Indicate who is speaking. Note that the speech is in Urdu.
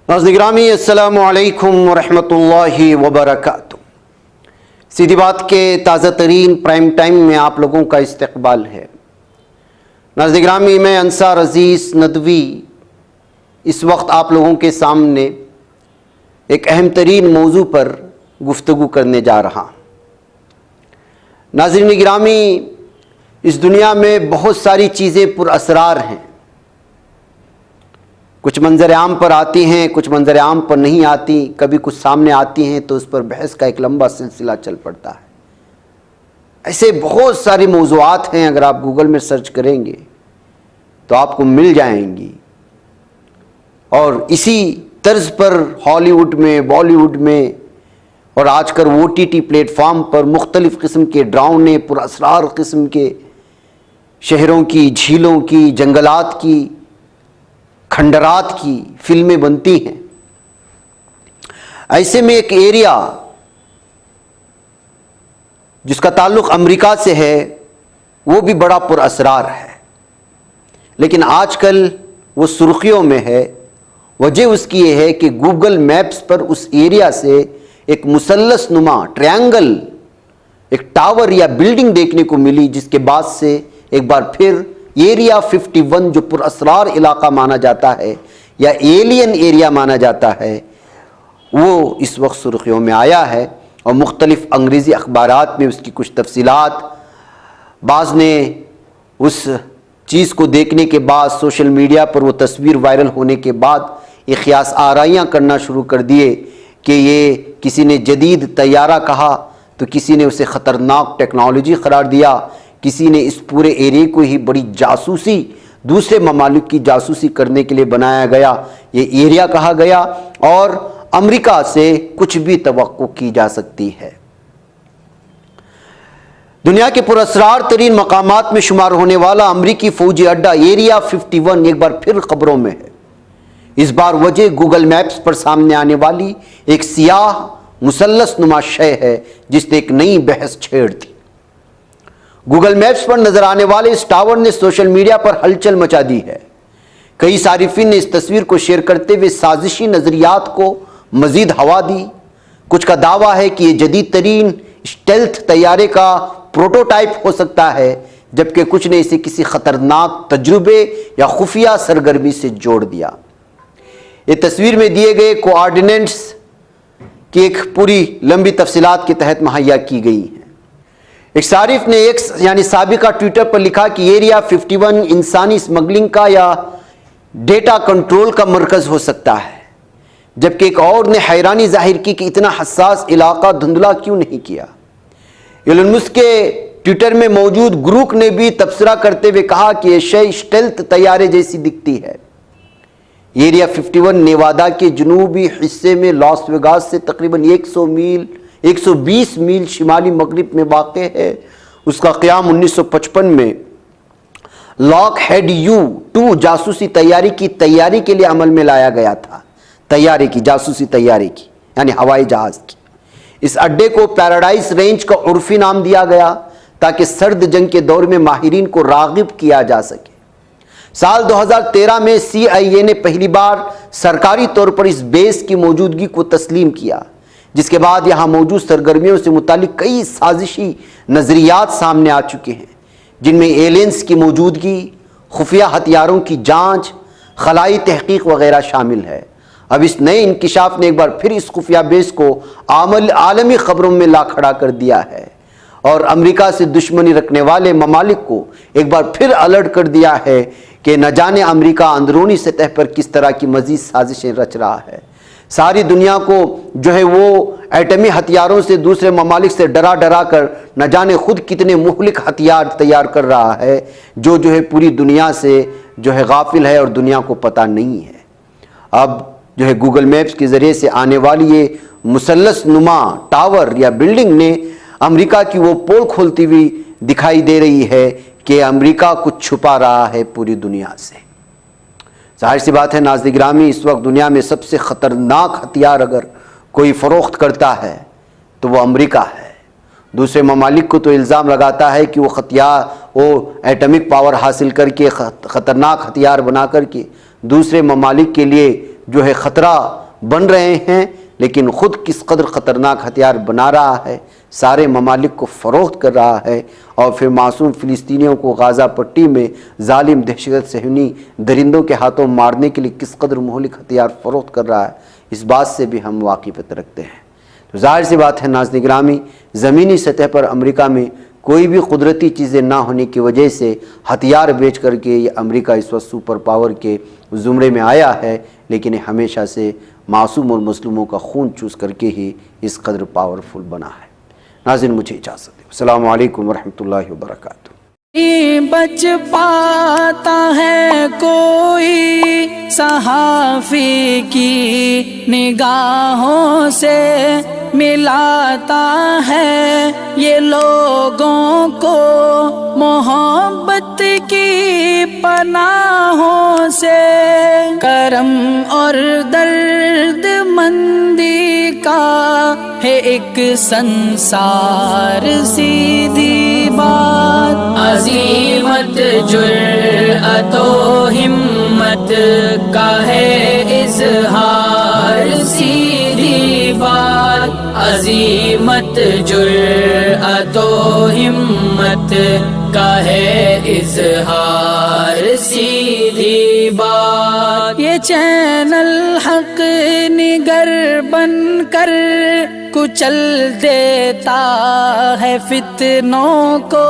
Speaker 1: ناظرین گرامی السلام علیکم ورحمۃ اللہ وبرکاتہ۔ سیدھی بات کے تازہ ترین پرائم ٹائم میں آپ لوگوں کا استقبال ہے۔ ناظرین گرامی، میں انصار عزیز ندوی اس وقت آپ لوگوں کے سامنے ایک اہم ترین موضوع پر گفتگو کرنے جا رہا ہوں۔ ناظرین گرامی، اس دنیا میں بہت ساری چیزیں پر اسرار ہیں، کچھ منظر عام پر آتی ہیں، کچھ منظر عام پر نہیں آتی، کبھی کچھ سامنے آتی ہیں تو اس پر بحث کا ایک لمبا سلسلہ چل پڑتا ہے۔ ایسے بہت سارے موضوعات ہیں، اگر آپ گوگل میں سرچ کریں گے تو آپ کو مل جائیں گی، اور اسی طرز پر ہالی ووڈ میں، بالی ووڈ میں اور آج کل OTT پلیٹ فارم پر مختلف قسم کے ڈراؤنے، پر اسرار قسم کے شہروں کی، جھیلوں کی، جنگلات کی، کھنڈرات کی فلمیں بنتی ہیں۔ ایسے میں ایک ایریا جس کا تعلق امریکہ سے ہے وہ بھی بڑا پر اسرار ہے، لیکن آج کل وہ سرخیوں میں ہے۔ وجہ اس کی یہ ہے کہ گوگل میپس پر اس ایریا سے ایک مثلث نما ٹرائنگل، ایک ٹاور یا بلڈنگ دیکھنے کو ملی، جس کے بعد سے ایک بار پھر ایریا 51 جو پر اسرار علاقہ مانا جاتا ہے یا ایلین ایریا مانا جاتا ہے، وہ اس وقت سرخیوں میں آیا ہے، اور مختلف انگریزی اخبارات میں اس کی کچھ تفصیلات، بعض نے اس چیز کو دیکھنے کے بعد سوشل میڈیا پر وہ تصویر وائرل ہونے کے بعد یہ خیاس آرائیاں کرنا شروع کر دیے کہ یہ کسی نے جدید طیارہ کہا تو کسی نے اسے خطرناک ٹیکنالوجی قرار دیا، کسی نے اس پورے ایریا کو ہی بڑی جاسوسی، دوسرے ممالک کی جاسوسی کرنے کے لیے بنایا گیا، یہ ایریا کہا گیا، اور امریکہ سے کچھ بھی توقع کی جا سکتی ہے۔ دنیا کے پر اسرار ترین مقامات میں شمار ہونے والا امریکی فوجی اڈہ ایریا 51 ایک بار پھر خبروں میں ہے۔ اس بار وجہ گوگل میپس پر سامنے آنے والی ایک سیاہ مثلث نما شے ہے جس نے ایک نئی بحث چھیڑ دی۔ گوگل میپس پر نظر آنے والے اس ٹاور نے سوشل میڈیا پر ہلچل مچا دی ہے۔ کئی صارفین نے اس تصویر کو شیئر کرتے ہوئے سازشی نظریات کو مزید ہوا دی۔ کچھ کا دعویٰ ہے کہ یہ جدید ترین اسٹیلتھ طیارے کا پروٹوٹائپ ہو سکتا ہے، جبکہ کچھ نے اسے کسی خطرناک تجربے یا خفیہ سرگرمی سے جوڑ دیا۔ یہ تصویر میں دیے گئے کوآرڈینیٹس کی ایک پوری لمبی تفصیلات کے تحت مہیا کی گئی ہیں۔ ایک صارف نے یعنی سابقہ ٹویٹر پر لکھا کہ ایریا 51 انسانی اسمگلنگ کا یا ڈیٹا کنٹرول کا مرکز ہو سکتا ہے، جبکہ ایک اور نے حیرانی ظاہر کی کہ اتنا حساس علاقہ دھندلا کیوں نہیں کیا۔ ایلن مسک کے ٹویٹر میں موجود گروپ نے بھی تبصرہ کرتے ہوئے کہا کہ یہ شے اسٹیلتھ طیارے جیسی دکھتی ہے۔ ایریا 51 نیوادا کے جنوبی حصے میں لاس ویگاس سے تقریباً 120 میل شمالی مغرب میں واقع ہے۔ اس کا قیام 1955 میں لاک ہیڈ U-2 جاسوسی طیارے کی تیاری کے لیے عمل میں لایا گیا تھا، جاسوسی طیارے کی یعنی ہوائی جہاز کی۔ اس اڈے کو پیراڈائز رینج کا عرفی نام دیا گیا تاکہ سرد جنگ کے دور میں ماہرین کو راغب کیا جا سکے۔ سال 2013 میں CIA نے پہلی بار سرکاری طور پر اس بیس کی موجودگی کو تسلیم کیا، جس کے بعد یہاں موجود سرگرمیوں سے متعلق کئی سازشی نظریات سامنے آ چکے ہیں، جن میں ایلینز کی موجودگی، خفیہ ہتھیاروں کی جانچ، خلائی تحقیق وغیرہ شامل ہے۔ اب اس نئے انکشاف نے ایک بار پھر اس خفیہ بیس کو عالمی خبروں میں لا کھڑا کر دیا ہے، اور امریکہ سے دشمنی رکھنے والے ممالک کو ایک بار پھر الرٹ کر دیا ہے کہ نہ جانے امریکہ اندرونی سطح پر کس طرح کی مزید سازشیں رچ رہا ہے۔ ساری دنیا کو جو ہے وہ ایٹمی ہتھیاروں سے دوسرے ممالک سے ڈرا کر نہ جانے خود کتنے مہلک ہتھیار تیار کر رہا ہے، جو ہے پوری دنیا سے جو ہے غافل ہے اور دنیا کو پتہ نہیں ہے۔ اب جو ہے گوگل میپس کے ذریعے سے آنے والی یہ مثلث نما ٹاور یا بلڈنگ نے امریکہ کی وہ پول کھولتی ہوئی دکھائی دے رہی ہے کہ امریکہ کچھ چھپا رہا ہے پوری دنیا سے۔ ظاہر سی بات ہے ناظرین گرامی، اس وقت دنیا میں سب سے خطرناک ہتھیار اگر کوئی فروخت کرتا ہے تو وہ امریکہ ہے۔ دوسرے ممالک کو تو الزام لگاتا ہے کہ وہ ایٹمک پاور حاصل کر کے خطرناک ہتھیار بنا کر کے دوسرے ممالک کے لیے جو ہے خطرہ بن رہے ہیں، لیکن خود کس قدر خطرناک ہتھیار بنا رہا ہے، سارے ممالک کو فروخت کر رہا ہے، اور پھر معصوم فلسطینیوں کو غازہ پٹی میں ظالم دہشت صہیونی درندوں کے ہاتھوں مارنے کے لیے کس قدر مہلک ہتھیار فروخت کر رہا ہے، اس بات سے بھی ہم واقفیت رکھتے ہیں۔ تو ظاہر سی بات ہے ناظرین گرامی، زمینی سطح پر امریکہ میں کوئی بھی قدرتی چیزیں نہ ہونے کی وجہ سے ہتھیار بیچ کر کے یہ امریکہ اس وقت سپر پاور کے زمرے میں آیا ہے، لیکن یہ ہمیشہ سے معصوم اور مظلوموں کا خون چوس کر کے ہی اس قدر پاورفل بنا ہے۔ ناظرین مجھے اجازت دیں، السلام علیکم ورحمۃ اللہ وبرکاتہ۔
Speaker 2: بچ پاتا ہے کوئی صحافی کی نگاہوں سے، ملاتا ہے یہ لوگوں کو محبت کی پناہوں سے، کرم اور درد مندی کا ہے ایک سنسار سیدھی بات، عزیمت جرأت و ہمت کا ہے اظہار سیدھی بات، عزیمت جرأت و ہمت کا ہے اظہار سیدھی بات۔ یہ چینل حق نگر بن کر کچل دیتا ہے فتنوں کو،